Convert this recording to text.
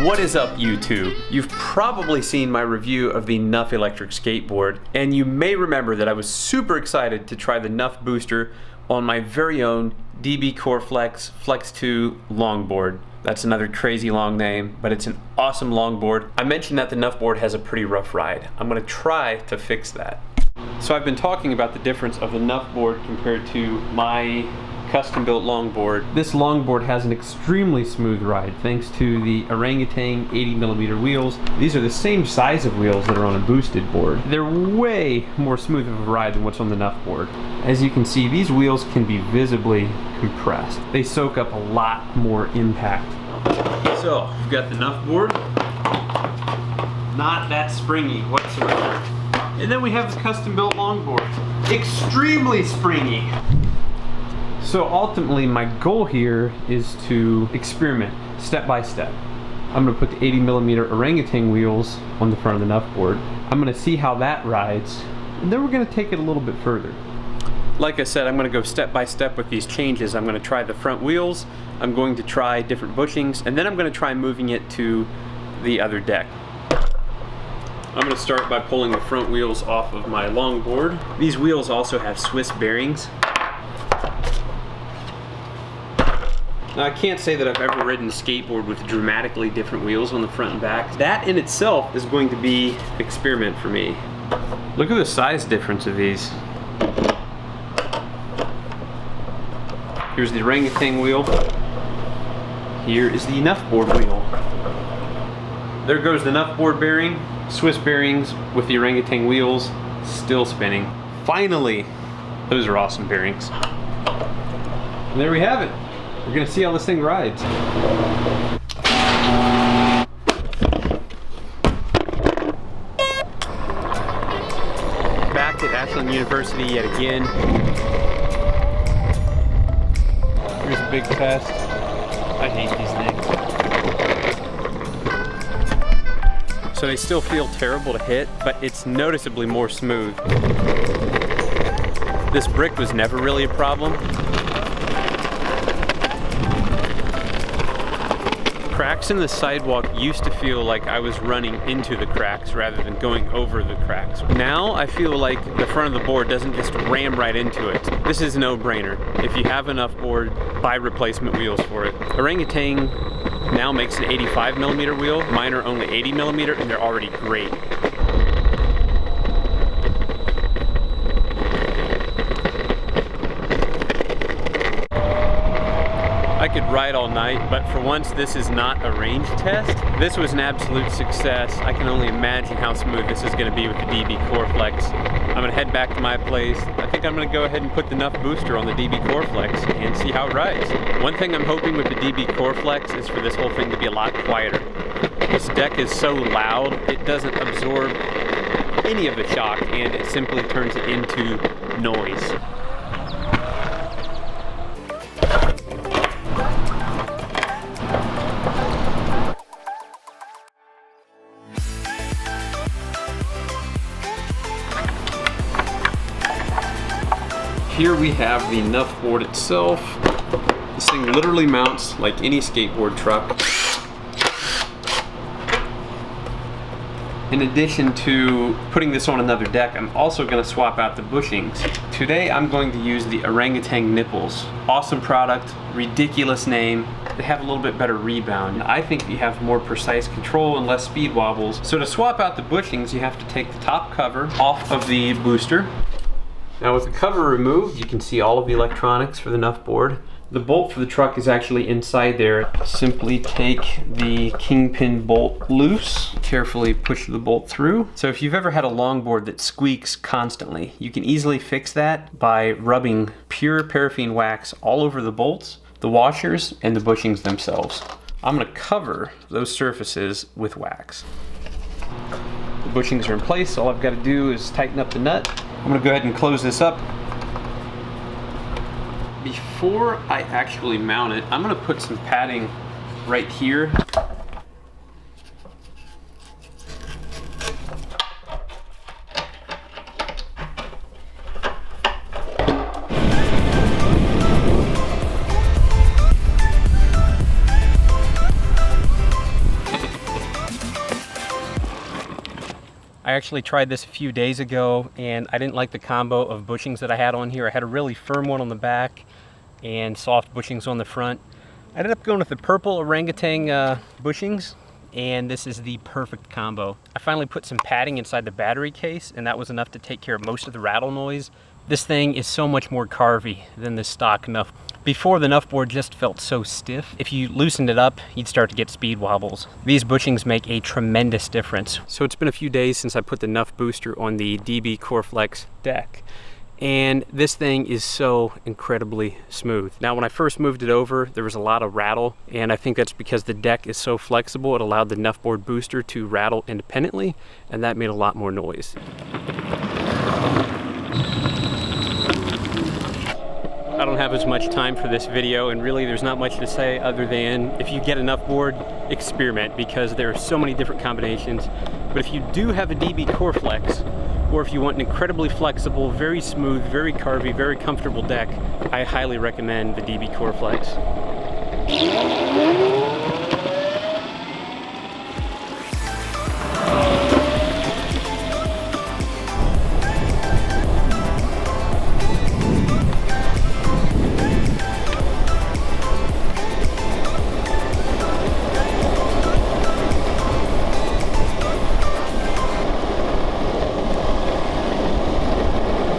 What is up, YouTube? You've probably seen my review of the Nuff electric skateboard, and you may remember that I was super excited to try the Nuff booster on my very own DB Coreflex Flex 2 longboard. That's another crazy long name, but it's an awesome longboard. I mentioned that the Nuff board has a pretty rough ride. I'm gonna try to fix that. So I've been talking about the difference of the Nuff board compared to my custom-built longboard. This longboard has an extremely smooth ride thanks to the Orangutan 80mm wheels. These are the same size of wheels that are on a boosted board. They're way more smooth of a ride than what's on the Nuff board. As you can see, these wheels can be visibly compressed. They soak up a lot more impact. So, we've got the Nuff board. Not that springy whatsoever. And then we have the custom-built longboard. Extremely springy. So ultimately, my goal here is to experiment step by step. I'm going to put the 80mm Orangutan wheels on the front of the Nuff board. I'm going to see how that rides, and then we're going to take it a little bit further. Like I said, I'm going to go step by step with these changes. I'm going to try the front wheels, I'm going to try different bushings, and then I'm going to try moving it to the other deck. I'm going to start by pulling the front wheels off of my longboard. These wheels also have Swiss bearings. Now, I can't say that I've ever ridden a skateboard with dramatically different wheels on the front and back. That in itself is going to be an experiment for me. Look at the size difference of these. Here's the Orangutan wheel. Here is the Nuff board wheel. There goes the Nuff board bearing. Swiss bearings with the Orangutan wheels still spinning. Finally, those are awesome bearings. And there we have it. We're gonna see how this thing rides. Back at Ashland University yet again. Here's a big test. I hate these things. So they still feel terrible to hit, but it's noticeably more smooth. This brick was never really a problem. Cracks in the sidewalk used to feel like I was running into the cracks rather than going over the cracks. Now I feel like the front of the board doesn't just ram right into it. This is a no-brainer. If you have enough board, buy replacement wheels for it. Orangutan now makes an 85mm wheel. Mine are only 80mm and they're already great. I could ride all night, but for once this is not a range test. This was an absolute success. I can only imagine how smooth this is going to be with the DB Coreflex. I'm going to head back to my place. I think I'm going to go ahead and put the Nuff booster on the DB Coreflex and see how it rides. One thing I'm hoping with the DB Coreflex is for this whole thing to be a lot quieter. This deck is so loud, it doesn't absorb any of the shock and it simply turns it into noise. Here we have the Nuff board itself. This thing literally mounts like any skateboard truck. In addition to putting this on another deck, I'm also going to swap out the bushings. Today I'm going to use the Orangutan nipples. Awesome product, ridiculous name. They have a little bit better rebound. I think you have more precise control and less speed wobbles. So to swap out the bushings, you have to take the top cover off of the booster. Now with the cover removed, you can see all of the electronics for the Nuff board. The bolt for the truck is actually inside there. Simply take the kingpin bolt loose, carefully push the bolt through. So if you've ever had a longboard that squeaks constantly, you can easily fix that by rubbing pure paraffin wax all over the bolts, the washers, and the bushings themselves. I'm gonna cover those surfaces with wax. The bushings are in place. All I've got to do is tighten up the nut. I'm going to go ahead and close this up. Before I actually mount it, I'm going to put some padding right here. actually tried this a few days ago and I didn't like the combo of bushings that I had on here. I had a really firm one on the back and soft bushings on the front. I ended up going with the purple orangutan bushings, and this is the perfect combo. I finally put some padding inside the battery case, and that was enough to take care of most of the rattle noise. This thing is so much more carvy than the stock Nuff. Before, the Nuff board just felt so stiff. If you loosened it up, you'd start to get speed wobbles. These bushings make a tremendous difference. So it's been a few days since I put the Nuff booster on the DB Coreflex deck, and this thing is so incredibly smooth. Now, when I first moved it over, there was a lot of rattle, and I think that's because the deck is so flexible. It allowed the Nuff board booster to rattle independently, and that made a lot more noise. I don't have as much time for this video, and really there's not much to say other than if you get a Nuff board, experiment, because there are so many different combinations. But if you do have a DB Coreflex, or if you want an incredibly flexible, very smooth, very carvy, very comfortable deck, I highly recommend the DB Coreflex.